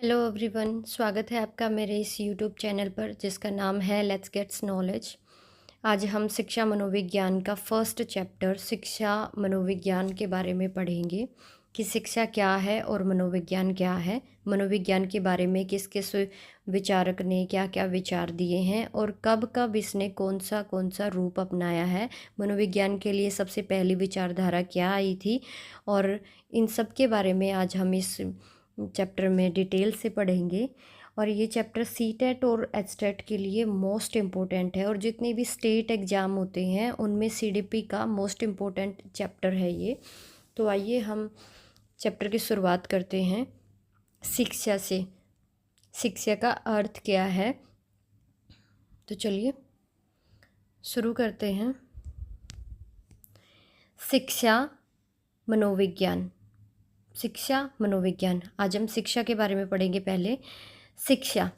Hello everyone, स्वागत है आपका मेरे इस यूट्यूब चैनल पर जिसका नाम है लेट्स गेट्स नॉलेज। आज हम शिक्षा मनोविज्ञान का फर्स्ट चैप्टर शिक्षा मनोविज्ञान के बारे में पढ़ेंगे कि शिक्षा क्या है और मनोविज्ञान क्या है। मनोविज्ञान के बारे में किस किस विचारक ने क्या क्या विचार दिए हैं और कब कब इसने कौन सा रूप अपनाया है। मनोविज्ञान के लिए सबसे पहली विचारधारा क्या आई थी और इन सब के बारे में आज हम इस चैप्टर में डिटेल से पढ़ेंगे। और ये चैप्टर सीटेट और एचटेट के लिए मोस्ट इम्पोर्टेंट है और जितने भी स्टेट एग्ज़ाम होते हैं उनमें सीडीपी का मोस्ट इम्पोर्टेंट चैप्टर है ये। तो आइए हम चैप्टर की शुरुआत करते हैं शिक्षा से। शिक्षा का अर्थ क्या है, तो चलिए शुरू करते हैं। शिक्षा मनोविज्ञान। शिक्षा मनोविज्ञान, आज हम शिक्षा के बारे में पढ़ेंगे। पहले शिक्षा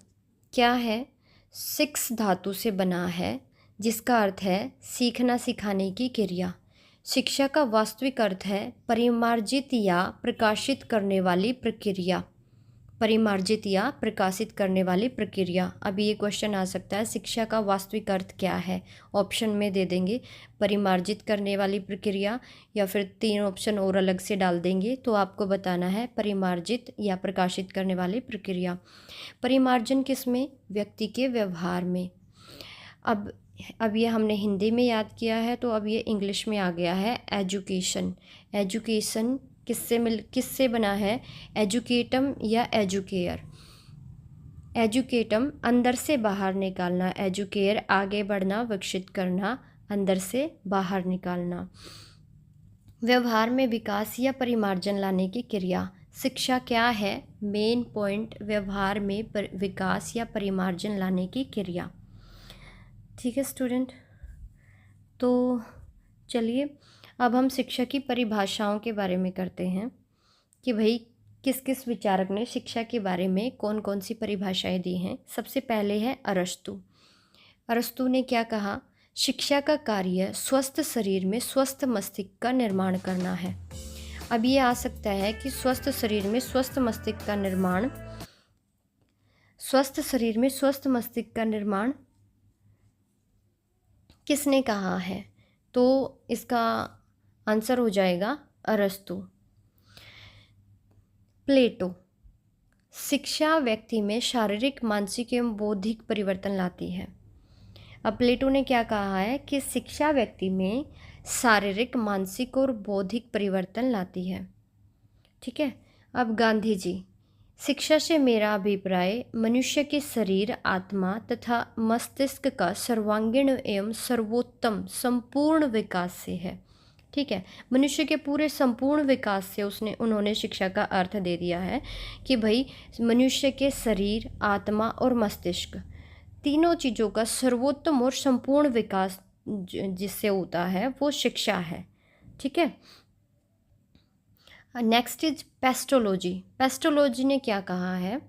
क्या है। सिक्स धातु से बना है जिसका अर्थ है सीखना सिखाने की क्रिया। शिक्षा का वास्तविक अर्थ है परिमार्जित या प्रकाशित करने वाली प्रक्रिया। परिमार्जित या प्रकाशित करने वाली प्रक्रिया। अभी ये क्वेश्चन आ सकता है शिक्षा का वास्तविक अर्थ क्या है। ऑप्शन में दे देंगे परिमार्जित करने वाली प्रक्रिया या फिर तीन ऑप्शन और अलग से डाल देंगे। तो आपको बताना है परिमार्जित या प्रकाशित करने वाली प्रक्रिया। परिमार्जन किसमें? व्यक्ति के व्यवहार में। अब ये हमने हिंदी में याद किया है तो अब ये इंग्लिश में आ गया है एजुकेशन। एजुकेशन किससे बना है? एजुकेटम या एजुकेयर। एजुकेटम अंदर से बाहर निकालना, एजुकेयर आगे बढ़ना, विकसित करना, अंदर से बाहर निकालना। व्यवहार में विकास या परिमार्जन लाने की क्रिया। शिक्षा क्या है? मेन पॉइंट व्यवहार में विकास या परिमार्जन लाने की क्रिया। ठीक है स्टूडेंट, तो चलिए अब हम शिक्षा की परिभाषाओं के बारे में करते हैं कि भाई किस किस विचारक ने शिक्षा के बारे में कौन कौन सी परिभाषाएं दी हैं। सबसे पहले है अरस्तु। अरस्तु ने क्या कहा? शिक्षा का कार्य स्वस्थ शरीर में स्वस्थ मस्तिष्क का निर्माण करना है। अब ये आ सकता है कि स्वस्थ शरीर में स्वस्थ मस्तिष्क का निर्माण, स्वस्थ शरीर में स्वस्थ मस्तिष्क का निर्माण किसने कहा है? तो इसका आंसर हो जाएगा अरस्तु। प्लेटो। शिक्षा व्यक्ति में शारीरिक, मानसिक एवं बौद्धिक परिवर्तन लाती है। अब प्लेटो ने क्या कहा है कि शिक्षा व्यक्ति में शारीरिक, मानसिक और बौद्धिक परिवर्तन लाती है। ठीक है। अब गांधी जी। शिक्षा से मेरा अभिप्राय मनुष्य के शरीर, आत्मा तथा मस्तिष्क का सर्वांगीण एवं सर्वोत्तम संपूर्ण विकास से है। ठीक है, मनुष्य के पूरे संपूर्ण विकास से उन्होंने शिक्षा का अर्थ दे दिया है कि भाई मनुष्य के शरीर, आत्मा और मस्तिष्क तीनों चीज़ों का सर्वोत्तम और संपूर्ण विकास जिससे होता है वो शिक्षा है। ठीक है। Next is pestology. पेस्टोलॉजी ने क्या कहा है?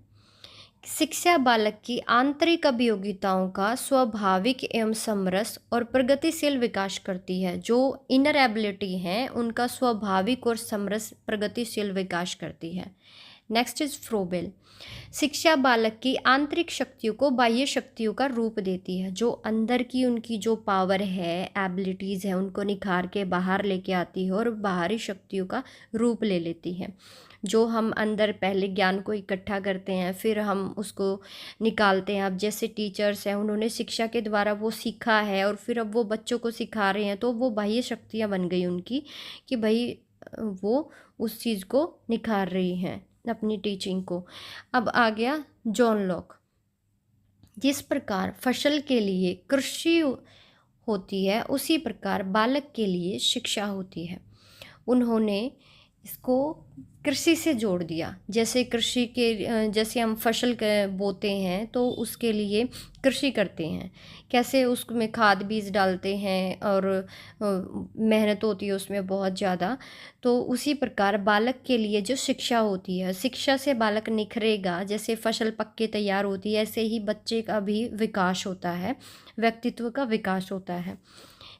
शिक्षा बालक की आंतरिक अभियोगिताओं का स्वाभाविक एवं समरस और प्रगतिशील विकास करती है। जो इनर एबिलिटी हैं उनका स्वाभाविक और समरस प्रगतिशील विकास करती है। Next is Froebel. शिक्षा बालक की आंतरिक शक्तियों को बाह्य शक्तियों का रूप देती है। जो अंदर की उनकी जो पावर है, एबिलिटीज़ है, उनको निखार के बाहर लेके आती है और बाहरी शक्तियों का रूप ले लेती है। जो हम अंदर पहले ज्ञान को इकट्ठा करते हैं फिर हम उसको निकालते हैं। अब जैसे टीचर्स हैं, उन्होंने शिक्षा के द्वारा वो सीखा है और फिर अब वो बच्चों को सिखा रहे हैं तो वो बाह्य शक्तियाँ बन गई उनकी कि भाई वो उस चीज़ को निखार रही हैं अपनी टीचिंग को। अब आ गया जॉन लॉक। जिस प्रकार फसल के लिए कृषि होती है उसी प्रकार बालक के लिए शिक्षा होती है। उन्होंने इसको कृषि से जोड़ दिया। जैसे कृषि के जैसे हम फसल बोते हैं तो उसके लिए कृषि करते हैं, कैसे उसमें खाद बीज डालते हैं और मेहनत होती है उसमें बहुत ज़्यादा। तो उसी प्रकार बालक के लिए जो शिक्षा होती है, शिक्षा से बालक निखरेगा। जैसे फसल पक के तैयार होती है ऐसे ही बच्चे का भी विकास होता है, व्यक्तित्व का विकास होता है।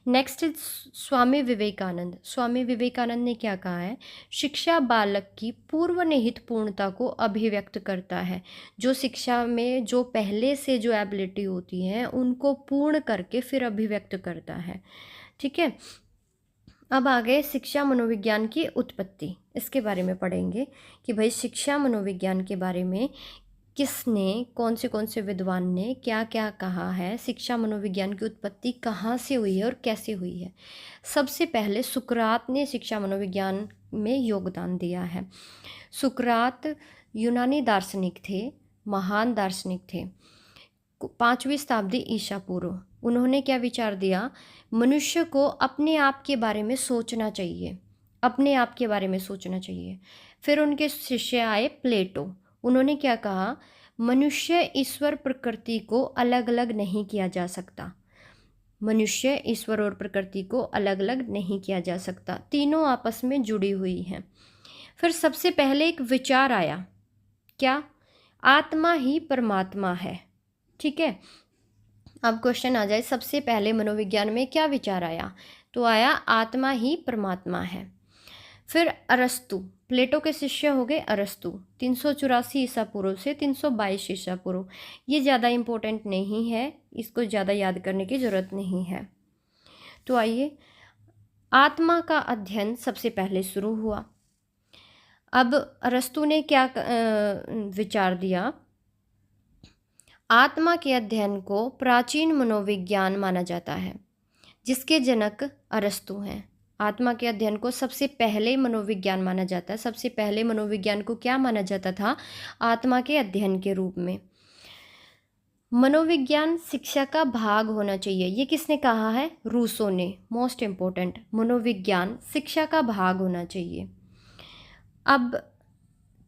Next is Swami Vivekananda. स्वामी विवेकानंद ने क्या कहा है? शिक्षा बालक की पूर्व निहित पूर्णता को अभिव्यक्त करता है। जो शिक्षा में जो पहले से जो एबिलिटी होती है उनको पूर्ण करके फिर अभिव्यक्त करता है। ठीक है, अब आगे शिक्षा मनोविज्ञान की उत्पत्ति, इसके बारे में पढ़ेंगे कि भाई शिक्षा मनोविज्ञान के बारे में किसने, कौन से विद्वान ने क्या क्या कहा है, शिक्षा मनोविज्ञान की उत्पत्ति कहाँ से हुई है और कैसे हुई है। सबसे पहले सुकरात ने शिक्षा मनोविज्ञान में योगदान दिया है। सुकरात यूनानी दार्शनिक थे, महान दार्शनिक थे। 5वीं शताब्दी ईसा पूर्व। उन्होंने क्या विचार दिया? मनुष्य को अपने आप के बारे में सोचना चाहिए, अपने आप के बारे में सोचना चाहिए। फिर उनके शिष्य आए प्लेटो। उन्होंने क्या कहा? मनुष्य ईश्वर प्रकृति को अलग अलग नहीं किया जा सकता। मनुष्य ईश्वर और प्रकृति को अलग अलग नहीं किया जा सकता, तीनों आपस में जुड़ी हुई हैं। फिर सबसे पहले एक विचार आया, क्या? आत्मा ही परमात्मा है। ठीक है, अब क्वेश्चन आ जाए सबसे पहले मनोविज्ञान में क्या विचार आया? तो आया आत्मा ही परमात्मा है। फिर अरस्तु, प्लेटो के शिष्य हो गए अरस्तु, 384 ईसा पूर्व से 322 ईसा पूर्व। ये ज़्यादा इम्पोर्टेंट नहीं है, इसको ज़्यादा याद करने की ज़रूरत नहीं है। तो आइए, आत्मा का अध्ययन सबसे पहले शुरू हुआ। अब अरस्तु ने क्या विचार दिया? आत्मा के अध्ययन को प्राचीन मनोविज्ञान माना जाता है, जिसके जनक अरस्तु हैं। आत्मा के अध्ययन को सबसे पहले मनोविज्ञान माना जाता है। सबसे पहले मनोविज्ञान को क्या माना जाता था? आत्मा के अध्ययन के रूप में। मनोविज्ञान शिक्षा का भाग होना चाहिए, ये किसने कहा है? रूसो ने। मोस्ट इम्पोर्टेंट, मनोविज्ञान शिक्षा का भाग होना चाहिए। अब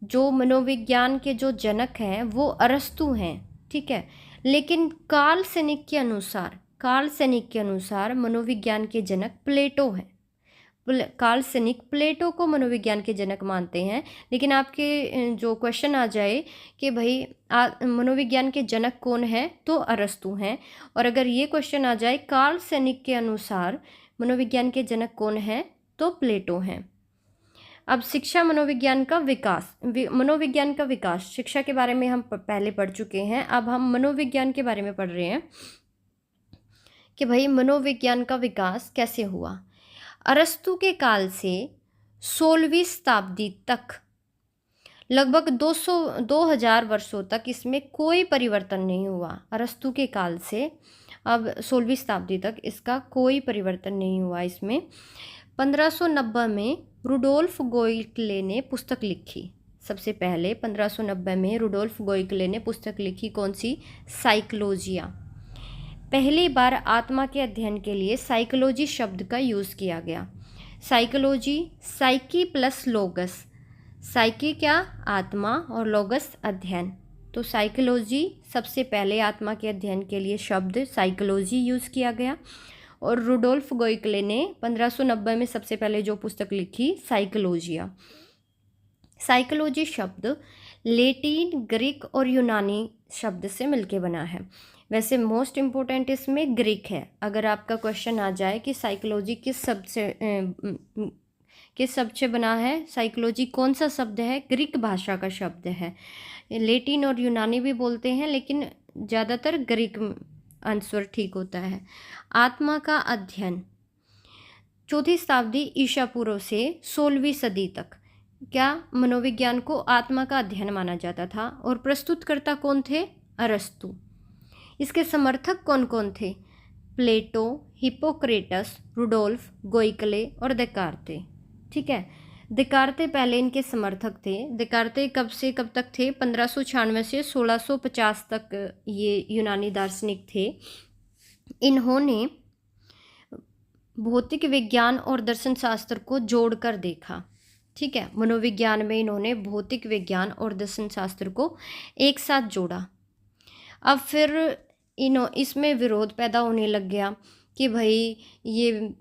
जो मनोविज्ञान के जो जनक हैं वो अरस्तु हैं, ठीक है, लेकिन कार्ल सेनिक के अनुसार मनोविज्ञान के जनक प्लेटो हैं। कार्ल सेनिक प्लेटो को मनोविज्ञान के जनक मानते हैं, लेकिन आपके जो क्वेश्चन आ जाए कि भाई मनोविज्ञान के जनक कौन है, तो अरस्तु हैं। और अगर ये क्वेश्चन आ जाए कार्ल सेनिक के अनुसार मनोविज्ञान के जनक कौन है, तो प्लेटो हैं। अब शिक्षा मनोविज्ञान का विकास, मनोविज्ञान का विकास, शिक्षा के बारे में हम पहले पढ़ चुके हैं। अब हम मनोविज्ञान के बारे में पढ़ रहे हैं कि भाई मनोविज्ञान का विकास कैसे हुआ। अरस्तु के काल से 16वीं शताब्दी तक लगभग 2000 वर्षों तक इसमें कोई परिवर्तन नहीं हुआ। अरस्तु के काल से अब 16वीं शताब्दी तक इसका कोई परिवर्तन नहीं हुआ। इसमें 1590 में रुडोल्फ गोइकले ने पुस्तक लिखी। सबसे पहले 1590 में रुडोल्फ गोइकले ने पुस्तक लिखी, कौन सी? साइकोलॉजिया। पहली बार आत्मा के अध्ययन के लिए साइकोलॉजी शब्द का यूज़ किया गया। Psychology, psyche plus लोगस। साइकी क्या? आत्मा, और लोगस अध्ययन। तो साइकोलॉजी, सबसे पहले आत्मा के अध्ययन के लिए शब्द साइकोलॉजी यूज़ किया गया। और रुडोल्फ गोइकले ने 1590 में सबसे पहले जो पुस्तक लिखी, साइकोलॉजिया। साइकोलॉजी शब्द लैटिन, ग्रीक और यूनानी शब्द से मिलके बना है। वैसे मोस्ट इम्पोर्टेंट इसमें ग्रीक है। अगर आपका क्वेश्चन आ जाए कि साइकोलॉजी किस शब्द से बना है, साइकोलॉजी कौन सा शब्द है? ग्रीक भाषा का शब्द है। लैटिन और यूनानी भी बोलते हैं, लेकिन ज़्यादातर ग्रीक आंसर ठीक होता है। आत्मा का अध्ययन 4वीं शताब्दी ईसा पूर्व से 16वीं सदी तक क्या मनोविज्ञान को आत्मा का अध्ययन माना जाता था। और प्रस्तुतकर्ता कौन थे? अरस्तु। इसके समर्थक कौन कौन थे? प्लेटो, हिप्पोक्रेटस, रुडोल्फ गोइकले और देकार्ते। ठीक है, देकार्ते पहले इनके समर्थक थे। देकार्ते कब से कब तक थे? 1596 से 1650 तक ये यूनानी दार्शनिक थे। इन्होंने भौतिक विज्ञान और दर्शन शास्त्र को जोड़कर देखा। ठीक है, मनोविज्ञान में इन्होंने भौतिक विज्ञान और दर्शन शास्त्र को एक साथ जोड़ा। अब फिर इसमें विरोध पैदा होने लग गया कि भाई ये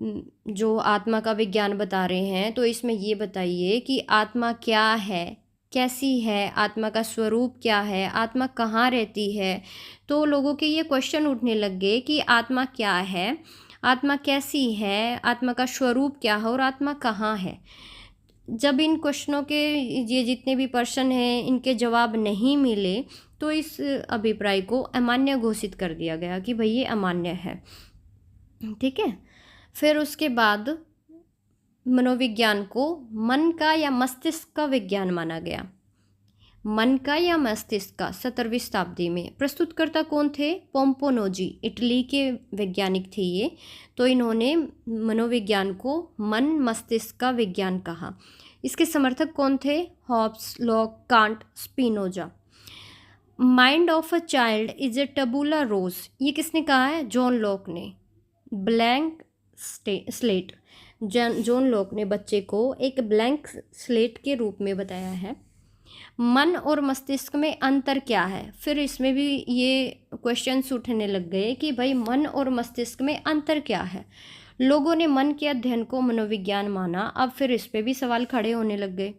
जो आत्मा का विज्ञान बता रहे हैं, तो इसमें ये बताइए कि आत्मा क्या है, कैसी है, आत्मा का स्वरूप क्या है, आत्मा कहाँ रहती है। तो लोगों के ये क्वेश्चन उठने लग गए कि आत्मा क्या है, आत्मा कैसी है, आत्मा का स्वरूप क्या है और आत्मा कहाँ है। जब इन क्वेश्चनों के ये जितने भी प्रश्न हैं इनके जवाब नहीं मिले तो इस अभिप्राय को अमान्य घोषित कर दिया गया कि भाई ये अमान्य है। ठीक है। फिर उसके बाद मनोविज्ञान को मन का या मस्तिष्क का विज्ञान माना गया। मन का या मस्तिष्क का 17वीं शताब्दी में प्रस्तुतकर्ता कौन थे? पोम्पोनोजी, इटली के वैज्ञानिक थे ये। तो इन्होंने मनोविज्ञान को मन मस्तिष्क का विज्ञान कहा। इसके समर्थक कौन थे? Hobbes, Locke, Kant, Spinoza. Mind of a child is a tabula rasa, ये किसने कहा है? जॉन लॉक ने। ब्लैंक स्लेट, जॉन लॉक ने बच्चे को एक ब्लैंक स्लेट के रूप में बताया है। मन और मस्तिष्क में अंतर क्या है? फिर इसमें भी ये क्वेश्चंस उठने लग गए कि भाई मन और मस्तिष्क में अंतर क्या है। लोगों ने मन के अध्ययन को मनोविज्ञान माना। अब फिर इस पे भी सवाल खड़े होने लग गए।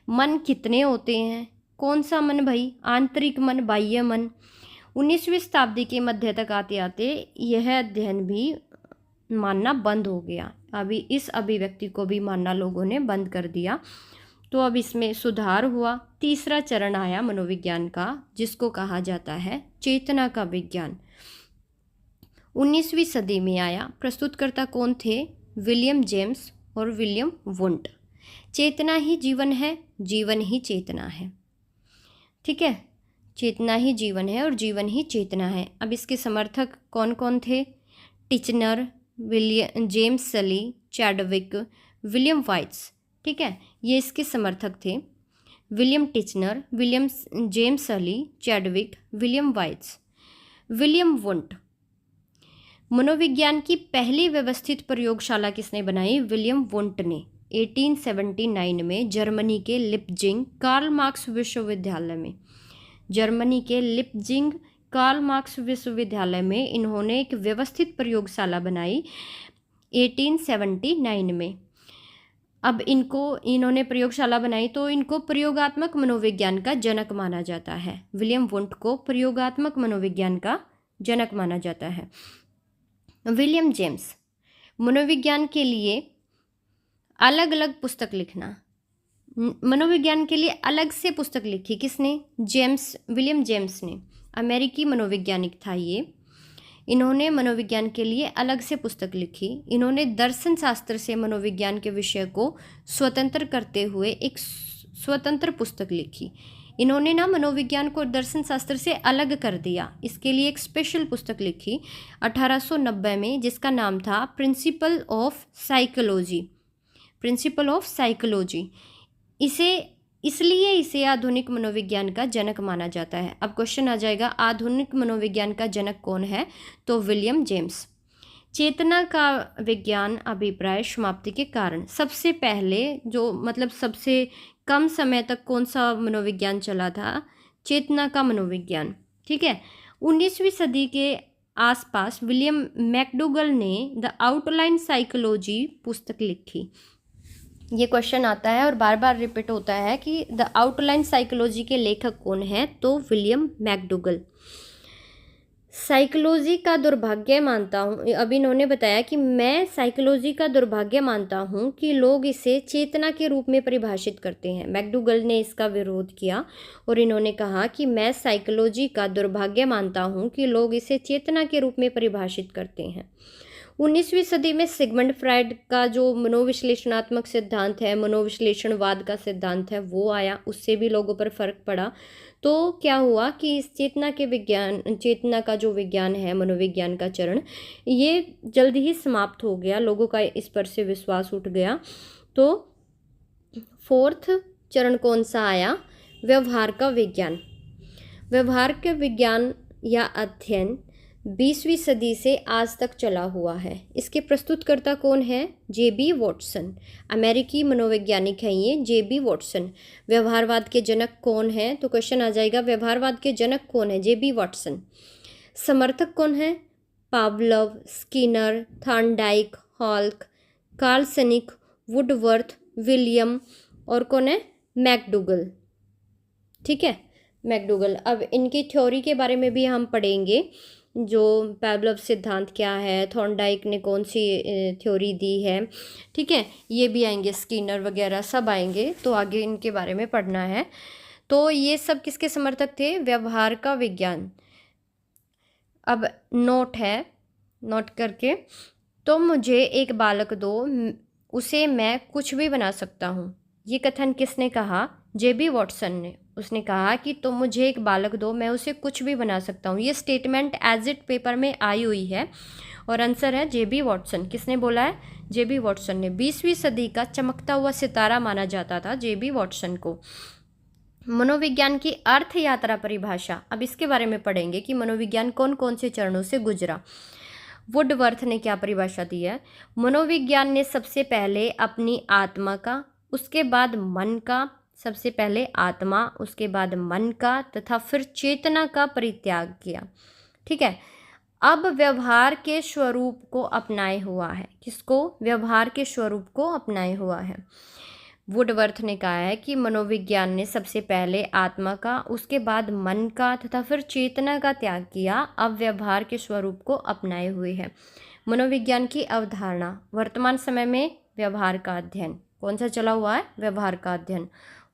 मन कितने होते हैं? कौन सा मन भाई? आंतरिक मन, बाह्य मन। 19वीं शताब्दी के मध्य तक आते आते यह अध्ययन भी मानना बंद हो गया। अभी इस अभिव्यक्ति को भी मानना लोगों ने बंद कर दिया। तो अब इसमें सुधार हुआ। तीसरा चरण आया मनोविज्ञान का, जिसको कहा जाता है चेतना का विज्ञान। 19वीं सदी में आया। प्रस्तुतकर्ता कौन थे? विलियम जेम्स और विलियम वुंट। चेतना ही जीवन है, जीवन ही चेतना है। ठीक है, चेतना ही जीवन है और जीवन ही चेतना है। अब इसके समर्थक कौन कौन थे? Titchener, James Sully, Chadwick, William वाइट्स। ठीक है, ये इसके समर्थक थे। William Titchener, William James Sully, Chadwick, William वाइट्स। William Wundt. मनोविज्ञान की पहली व्यवस्थित प्रयोगशाला किसने बनाई? विलियम वुंट ने 1879 में जर्मनी के लिप्जिंग कार्ल मार्क्स विश्वविद्यालय में। जर्मनी के लिप्जिंग कार्ल मार्क्स विश्वविद्यालय में इन्होंने एक व्यवस्थित प्रयोगशाला बनाई 1879 में। अब इन्होंने प्रयोगशाला बनाई तो इनको प्रयोगात्मक मनोविज्ञान का जनक माना जाता है। विलियम वुंट को प्रयोगात्मक मनोविज्ञान का जनक माना जाता है। विलियम जेम्स, मनोविज्ञान के लिए अलग अलग पुस्तक लिखना। मनोविज्ञान के लिए अलग से पुस्तक लिखी किसने? विलियम जेम्स ने। अमेरिकी मनोवैज्ञानिक था ये। इन्होंने मनोविज्ञान के लिए अलग से पुस्तक लिखी। इन्होंने दर्शन शास्त्र से मनोविज्ञान के विषय को स्वतंत्र करते हुए एक स्वतंत्र पुस्तक लिखी। इन्होंने मनोविज्ञान को दर्शन शास्त्र से अलग कर दिया। इसके लिए एक स्पेशल पुस्तक लिखी 1890 में, जिसका नाम था principle of psychology. Principle of psychology. इसलिए इसे आधुनिक मनोविज्ञान का जनक माना जाता है। अब क्वेश्चन आ जाएगा, आधुनिक मनोविज्ञान का जनक कौन है? तो विलियम जेम्स। चेतना का विज्ञान अभिप्राय समाप्ति के कारण। सबसे पहले सबसे कम समय तक कौन सा मनोविज्ञान चला था? चेतना का मनोविज्ञान। ठीक है। 19वीं सदी के आसपास विलियम मैकडूगल ने द आउटलाइन साइकोलॉजी पुस्तक लिखी। ये क्वेश्चन आता है और बार बार रिपीट होता है कि द आउटलाइन साइकोलॉजी के लेखक कौन है? तो विलियम मैकडूगल। साइकोलॉजी का दुर्भाग्य मानता हूँ, अब इन्होंने बताया कि मैं साइकोलॉजी का दुर्भाग्य मानता हूँ कि लोग इसे चेतना के रूप में परिभाषित करते हैं। मैकडूगल ने इसका विरोध किया और इन्होंने कहा कि मैं साइकोलॉजी का दुर्भाग्य मानता हूँ कि लोग इसे चेतना के रूप में परिभाषित करते हैं। 19वीं सदी में सिगमंड फ्राइड का जो मनोविश्लेषणात्मक सिद्धांत है, मनोविश्लेषणवाद का सिद्धांत है, वो आया। उससे भी लोगों पर फर्क पड़ा। तो क्या हुआ कि इस चेतना का जो विज्ञान है, मनोविज्ञान का चरण, ये जल्दी ही समाप्त हो गया। लोगों का इस पर से विश्वास उठ गया। तो फोर्थ चरण कौन सा आया? व्यवहार का विज्ञान। व्यवहार के विज्ञान या अध्ययन 20वीं सदी से आज तक चला हुआ है। इसके प्रस्तुतकर्ता कौन है? जे.बी. वॉटसन। अमेरिकी मनोवैज्ञानिक हैं ये, जे.बी. वॉटसन। व्यवहारवाद के जनक कौन है? तो क्वेश्चन आ जाएगा, व्यवहारवाद के जनक कौन है? जे.बी. वॉटसन। समर्थक कौन है? Pavlov, Skinner, Thorndike, Hull, Carl सनिक, वुडवर्थ, विलियम और कौन है? मैकडूगल। ठीक है, मैकडूगल। अब इनकी थ्योरी के बारे में भी हम पढ़ेंगे जो पावलोव सिद्धांत क्या है, थॉर्नडाइक ने कौन सी थ्योरी दी है, ठीक है, ये भी आएंगे, स्किनर वगैरह सब आएंगे, तो आगे इनके बारे में पढ़ना है। तो ये सब किसके समर्थक थे? व्यवहार का विज्ञान। अब नोट है, नोट करके, तो मुझे एक बालक दो, उसे मैं कुछ भी बना सकता हूँ। ये कथन किसने कहा? जेबी वॉटसन ने। उसने कहा कि तुम मुझे एक बालक दो, मैं उसे कुछ भी बना सकता हूँ। ये स्टेटमेंट एज इट पेपर में आई हुई है और आंसर है जेबी वॉटसन। किसने बोला है? जेबी वॉटसन ने। 20वीं सदी का चमकता हुआ सितारा माना जाता था जेबी वॉटसन को। मनोविज्ञान की अर्थ यात्रा परिभाषा, अब इसके बारे में पढ़ेंगे कि मनोविज्ञान कौन कौन से चरणों से गुजरा। वुडवर्थ ने क्या परिभाषा दी है? मनोविज्ञान ने सबसे पहले अपनी आत्मा का, उसके बाद मन का, सबसे पहले आत्मा, उसके बाद मन का तथा फिर चेतना का परित्याग किया। ठीक है, अब व्यवहार के स्वरूप को अपनाए हुआ है। किसको? व्यवहार के स्वरूप को अपनाए हुआ है। वुडवर्थ ने कहा है कि मनोविज्ञान ने सबसे पहले आत्मा का, उसके बाद मन का तथा फिर चेतना का त्याग किया, अब व्यवहार के स्वरूप को अपनाए हुए है। मनोविज्ञान की अवधारणा, वर्तमान समय में व्यवहार का अध्ययन। कौन सा चला हुआ है? व्यवहार का अध्ययन।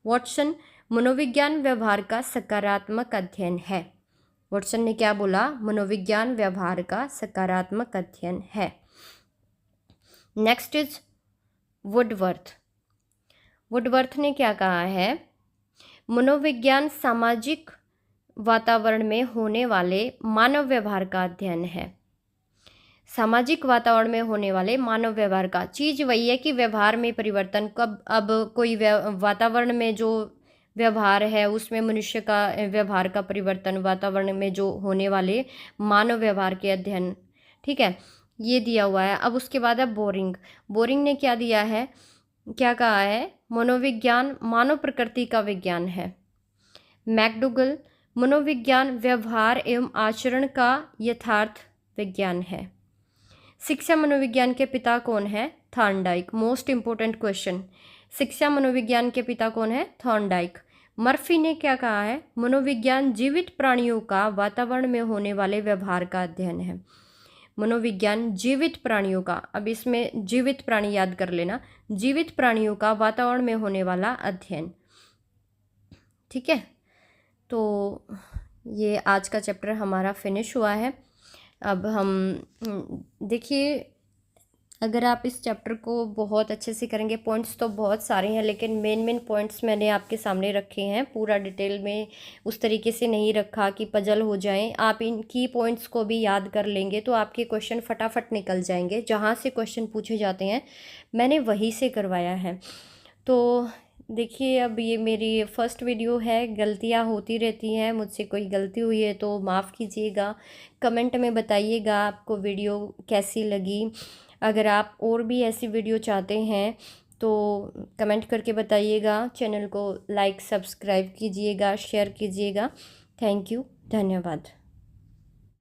वॉटसन, मनोविज्ञान व्यवहार का सकारात्मक अध्ययन है। वॉटसन ने क्या बोला? मनोविज्ञान व्यवहार का सकारात्मक अध्ययन है। Next is Woodworth. वुडवर्थ ने क्या कहा है? मनोविज्ञान सामाजिक वातावरण में होने वाले मानव व्यवहार का अध्ययन है। सामाजिक वातावरण में होने वाले मानव व्यवहार का, चीज़ वही है कि व्यवहार में परिवर्तन कब, अब कोई वातावरण में जो व्यवहार है उसमें मनुष्य का व्यवहार का परिवर्तन, वातावरण में जो होने वाले मानव व्यवहार के अध्ययन। ठीक है, ये दिया हुआ है। अब उसके बाद है बोरिंग। बोरिंग ने क्या दिया है, क्या कहा है? मनोविज्ञान मानव प्रकृति का विज्ञान है। मैकडूगल, मनोविज्ञान व्यवहार एवं आचरण का यथार्थ विज्ञान है। शिक्षा मनोविज्ञान के पिता कौन है? थॉर्नडाइक। मोस्ट इंपोर्टेंट क्वेश्चन, शिक्षा मनोविज्ञान के पिता कौन है? थॉर्नडाइक। मर्फी ने क्या कहा है? मनोविज्ञान जीवित प्राणियों का वातावरण में होने वाले व्यवहार का अध्ययन है। मनोविज्ञान जीवित प्राणियों का, अब इसमें जीवित प्राणी याद कर लेना, जीवित प्राणियों का वातावरण में होने वाला अध्ययन। ठीक है, तो ये आज का चैप्टर हमारा फिनिश हुआ है। अब हम देखिए, अगर आप इस चैप्टर को बहुत अच्छे से करेंगे, पॉइंट्स तो बहुत सारे हैं लेकिन मेन मेन पॉइंट्स मैंने आपके सामने रखे हैं, पूरा डिटेल में उस तरीके से नहीं रखा कि पजल हो जाएं। आप इन की पॉइंट्स को भी याद कर लेंगे तो आपके क्वेश्चन फटाफट निकल जाएंगे। जहाँ से क्वेश्चन पूछे जाते हैं मैंने वहीं से करवाया है। तो देखिए, अब ये मेरी फर्स्ट वीडियो है, गलतियाँ होती रहती हैं, मुझसे कोई गलती हुई है तो माफ़ कीजिएगा। कमेंट में बताइएगा आपको वीडियो कैसी लगी। अगर आप और भी ऐसी वीडियो चाहते हैं तो कमेंट करके बताइएगा। चैनल को लाइक सब्सक्राइब कीजिएगा, शेयर कीजिएगा। थैंक यू, धन्यवाद।